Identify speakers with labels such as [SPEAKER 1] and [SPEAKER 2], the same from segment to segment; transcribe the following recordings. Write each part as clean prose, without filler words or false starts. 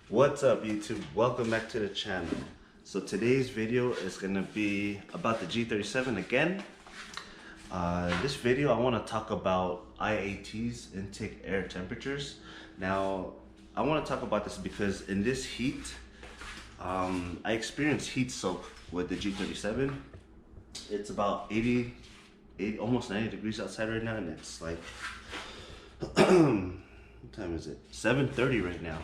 [SPEAKER 1] What's up YouTube? Welcome back to the channel. So today's video is gonna be about the G37 again. This video I want to talk about IATs, intake air temperatures. Now I want to talk about this because in this heat I experienced heat soak with the G37. It's about 80 almost 90 degrees outside right now, and it's like what time is it? 7:30 right now.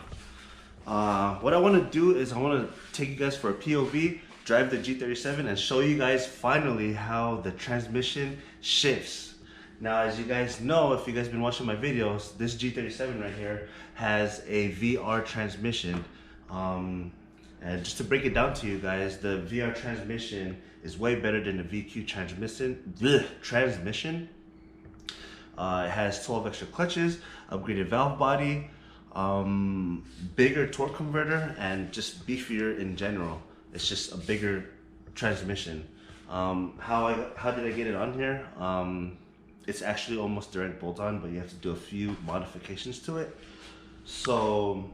[SPEAKER 1] What I want to do is I want to take you guys for a POV, drive the G37 and show you guys finally how the transmission shifts. Now, as you guys know, if you guys been watching my videos, this G37 right here has a VR transmission. And just to break it down to you guys, the VR transmission is way better than the VQ transmission. It has 12 extra clutches, upgraded valve body, bigger torque converter, and just beefier in general. It's just a bigger transmission. How did I get it on here? It's actually almost direct bolt-on, but you have to do a few modifications to it. So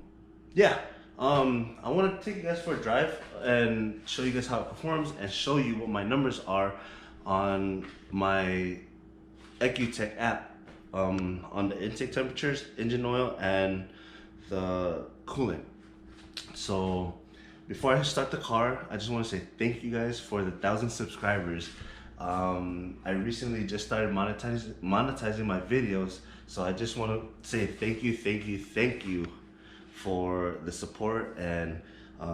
[SPEAKER 1] yeah, I want to take you guys for a drive and show you guys how it performs and show you what my numbers are on my EcuTech app, on the intake temperatures, engine oil, and the coolant. So before I start the car, I just want to say thank you guys for the 1,000 subscribers. I recently just started monetizing my videos, so I just want to say thank you for the support and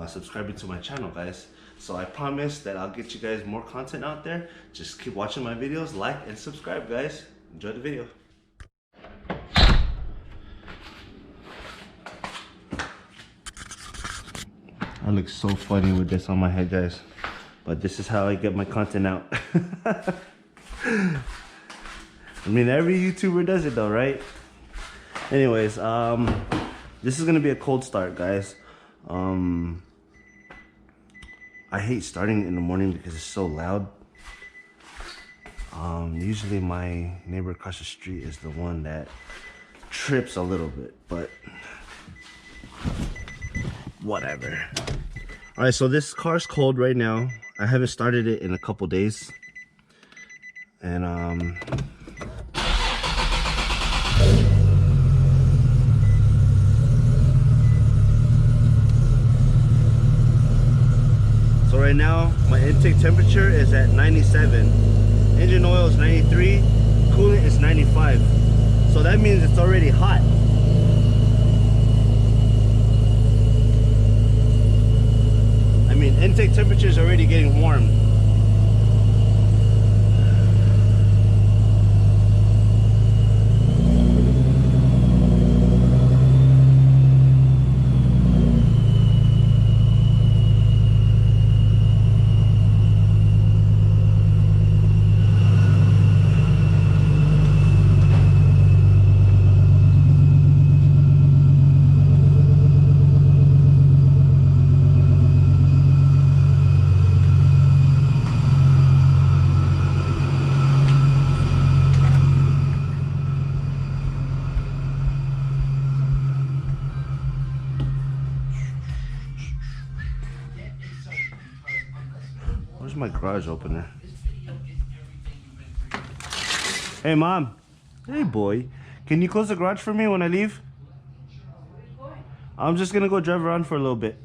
[SPEAKER 1] subscribing to my channel, guys. So I promise that I'll get you guys more content out there. Just keep watching my videos, like and subscribe, guys. Enjoy the video. I look so funny with this on my head, guys, but this is how I get my content out. I mean, every YouTuber does it though, right? Anyways, this is gonna be a cold start, guys. I hate starting in the morning because it's so loud. Usually my neighbor across the street is the one that trips a little bit, but whatever. All right, so this car's cold right now. I haven't started it in a couple days, and so right now my intake temperature is at 97, engine oil is 93, coolant is 95, so that means it's already hot. I mean, intake temperature is already getting warm. Where's my garage opener? Hey mom. Hey boy. Can you close the garage for me when I leave? I'm just gonna go drive around for a little bit.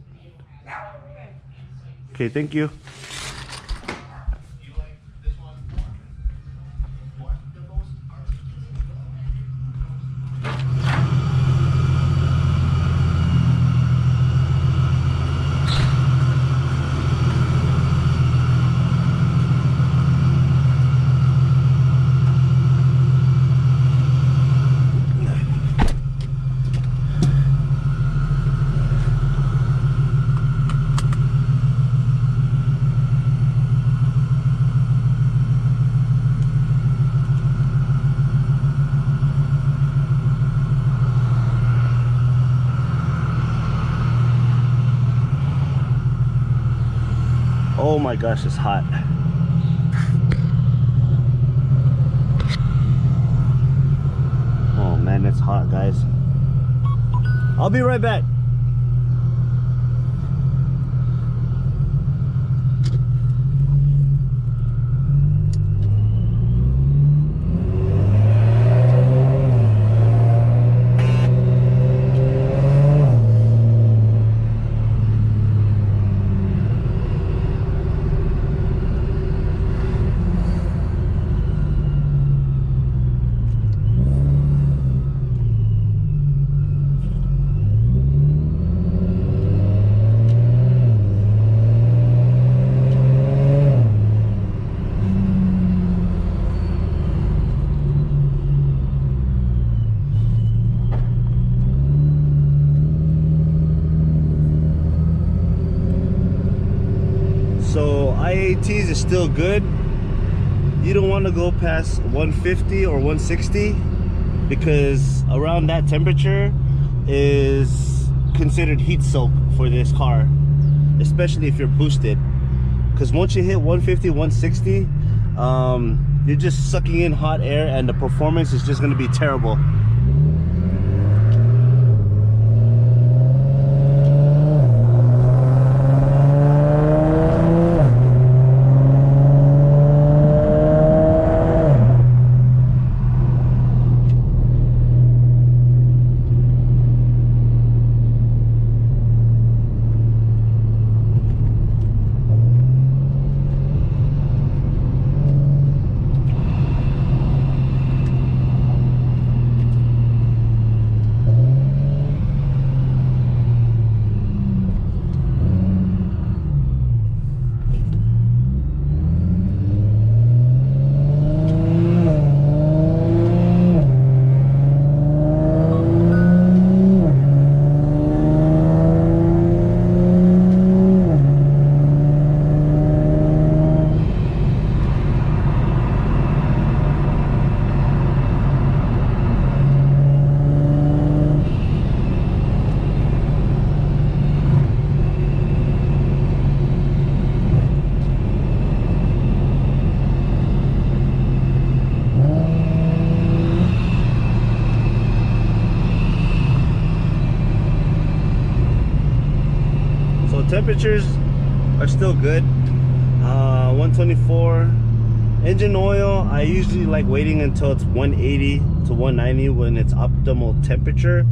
[SPEAKER 1] Okay, thank you. Oh my gosh, it's hot. Oh man, it's hot, guys. I'll be right back. IATs is still good. You don't want to go past 150 or 160 because around that temperature is considered heat soak for this car, especially if you're boosted. Because once you hit 150, 160, you're just sucking in hot air and the performance is just going to be terrible. Temperatures are still good. 124. Engine oil, I usually like waiting until it's 180 to 190 when it's optimal temperature,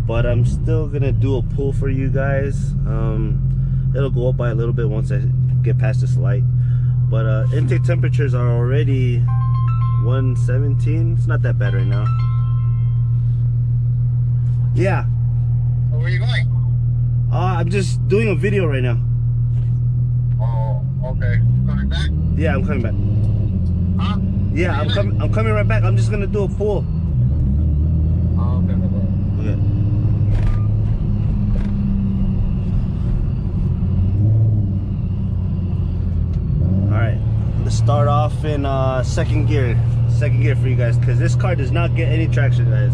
[SPEAKER 1] but I'm still gonna do a pull for you guys. It'll go up by a little bit once I get past this light, but intake temperatures are already 117. It's not that bad right now. Yeah.
[SPEAKER 2] So where are you going?
[SPEAKER 1] I'm just doing a video right now.
[SPEAKER 2] Oh, okay. Coming back?
[SPEAKER 1] Yeah, I'm coming back.
[SPEAKER 2] Huh?
[SPEAKER 1] Yeah, I'm coming right back. I'm just gonna do a pull.
[SPEAKER 2] Oh, okay.
[SPEAKER 1] Okay. All right. Let's start off in second gear. Second gear for you guys, because this car does not get any traction, guys.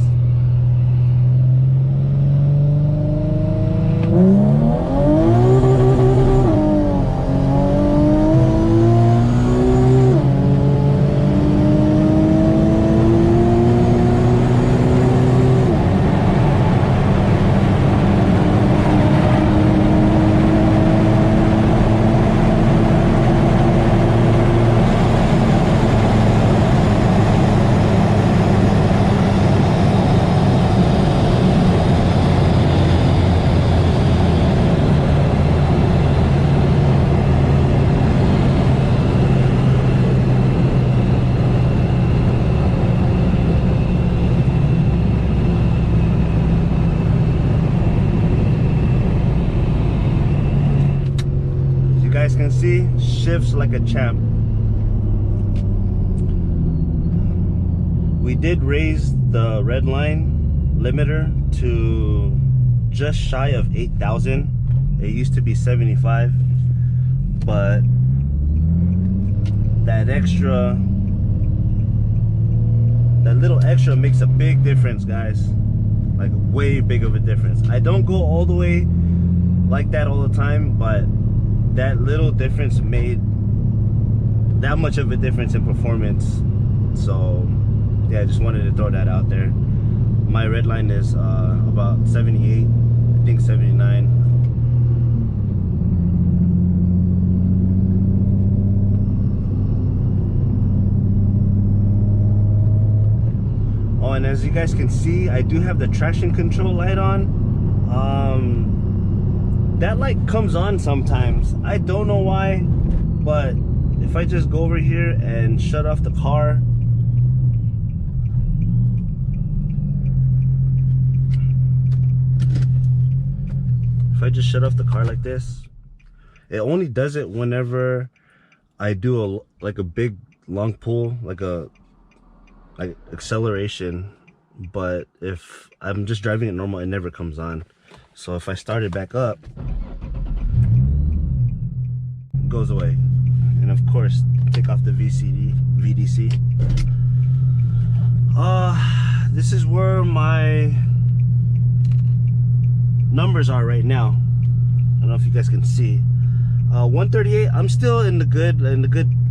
[SPEAKER 1] Can see, shifts like a champ. We did raise the red line limiter to just shy of 8,000. It used to be 75, but that little extra makes a big difference, guys. Like way big of a difference. I don't go all the way like that all the time, but that little difference made that much of a difference in performance. So yeah, I just wanted to throw that out there. My red line is about 78, I think 79. Oh, and as you guys can see, I do have the traction control light on. That light comes on sometimes. I don't know why, but if I just go over here and shut off the car, if I just shut off the car like this, it only does it whenever I do a big long pull, like acceleration. But if I'm just driving it normal, it never comes on. So if I start it back up, it goes away, you of course take off the VDC. This is where my numbers are right now. I don't know if you guys can see. 138, I'm still in the good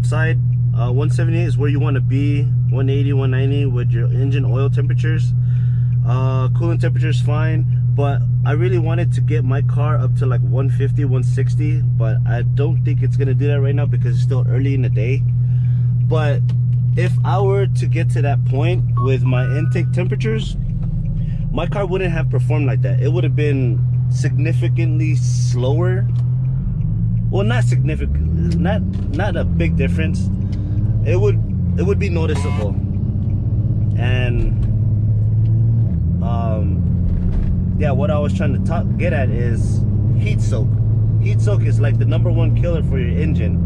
[SPEAKER 1] side. 178 is where you want to be. 180, 190 with your engine oil temperatures. Coolant temperature is fine, but I really wanted to get my car up to like 150, 160, but I don't think it's gonna do that right now because it's still early in the day. But if I were to get to that point with my intake temperatures, my car wouldn't have performed like that. It would have been significantly slower. Well, not significant, not a big difference. It would be noticeable. And yeah, what I was trying to get at is heat soak. Heat soak is like the #1 killer for your engine.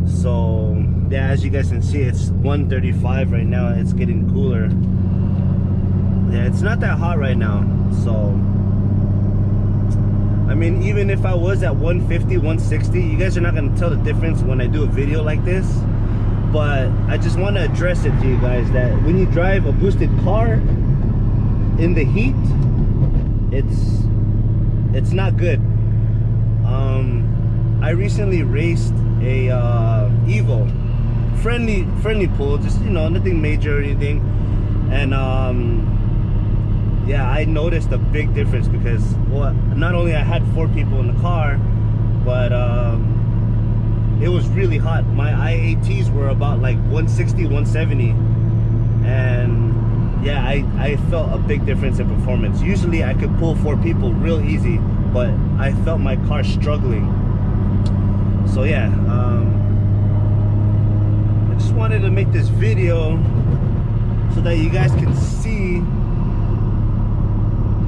[SPEAKER 1] So yeah, as you guys can see, it's 135 right now. It's getting cooler. Yeah, it's not that hot right now. So I mean, even if I was at 150, 160, you guys are not going to tell the difference when I do a video like this. But I just want to address it to you guys that when you drive a boosted car in the heat, it's not good. I recently raced a Evo, friendly pool, just, you know, nothing major or anything. And yeah, I noticed a big difference because, well, not only I had 4 people in the car, but it was really hot. My IATs were about like 160, 170, and yeah, I felt a big difference in performance. Usually I could pull 4 people real easy, but I felt my car struggling. So yeah, I just wanted to make this video so that you guys can see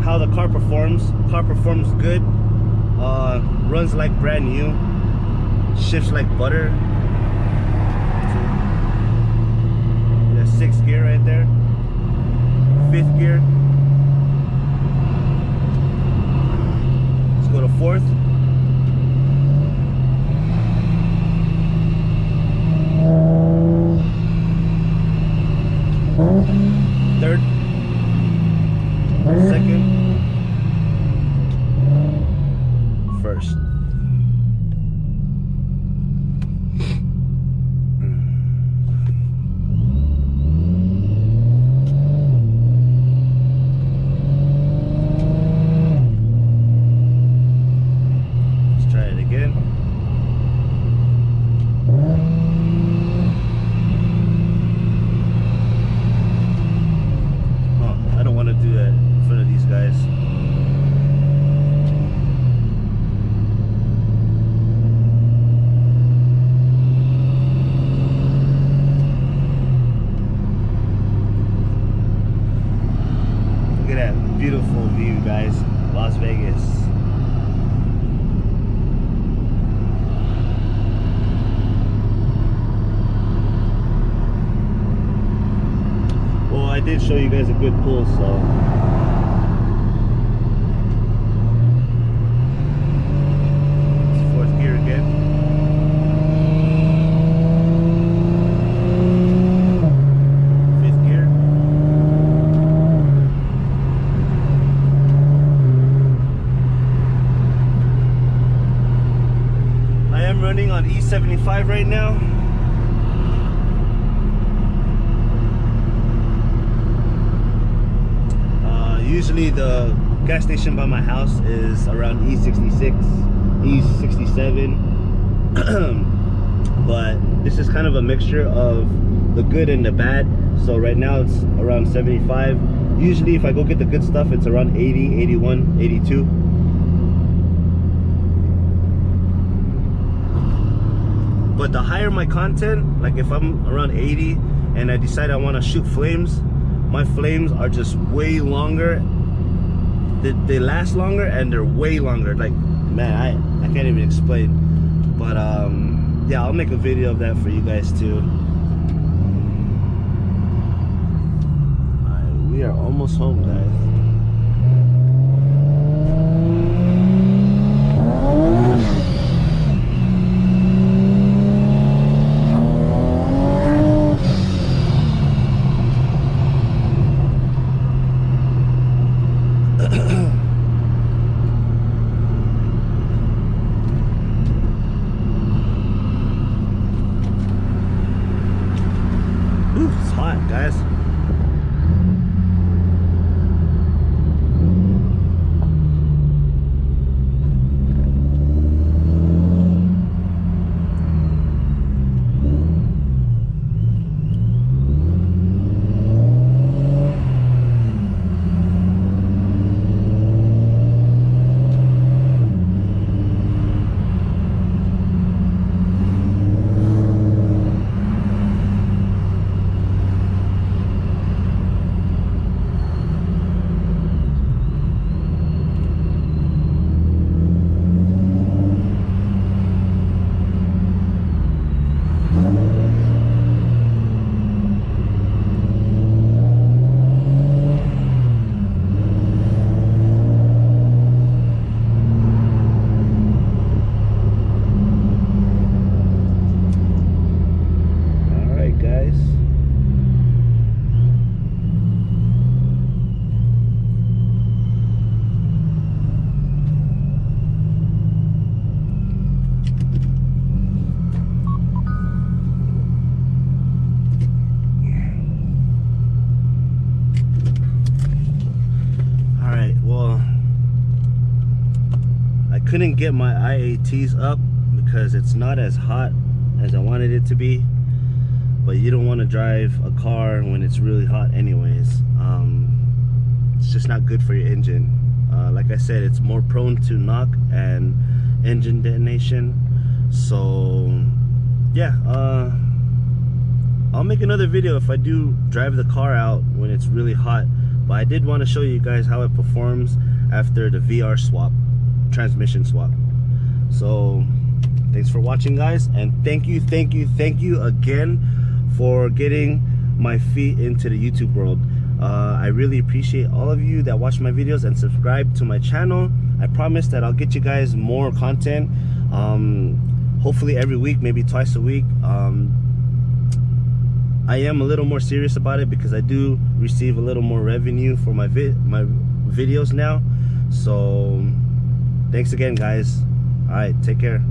[SPEAKER 1] how the car performs. Car performs good, runs like brand new, shifts like butter. Yeah, 6th gear right there, 5th gear. Let's go to 4th. Third, 2nd, 1st. Let's try it again. I don't want to do that in front of these guys. Look at that beautiful view, guys. Las Vegas. Well, I did show you guys a good pull, so it's 4th gear again. Running on E75 right now. Usually the gas station by my house is around E66, E67, but this is kind of a mixture of the good and the bad. So right now it's around 75. Usually if I go get the good stuff, it's around 80, 81, 82. But the higher my content, like if I'm around 80 and I decide I want to shoot flames, my flames are just way longer. They last longer and they're way longer. Like, man, I can't even explain. But yeah, I'll make a video of that for you guys too. Alright, we are almost home, guys. couldn't get my IATs up because it's not as hot as I wanted it to be. But you don't want to drive a car when it's really hot anyways. It's just not good for your engine. Like I said, it's more prone to knock and engine detonation. So yeah, I'll make another video if I do drive the car out when it's really hot. But I did want to show you guys how it performs after the VR swap, transmission swap. So thanks for watching, guys, and thank you again for getting my feet into the YouTube world. I really appreciate all of you that watch my videos and subscribe to my channel. I promise that I'll get you guys more content, hopefully every week, maybe twice a week. I am a little more serious about it because I do receive a little more revenue for my videos now. So thanks again, guys. All right, take care.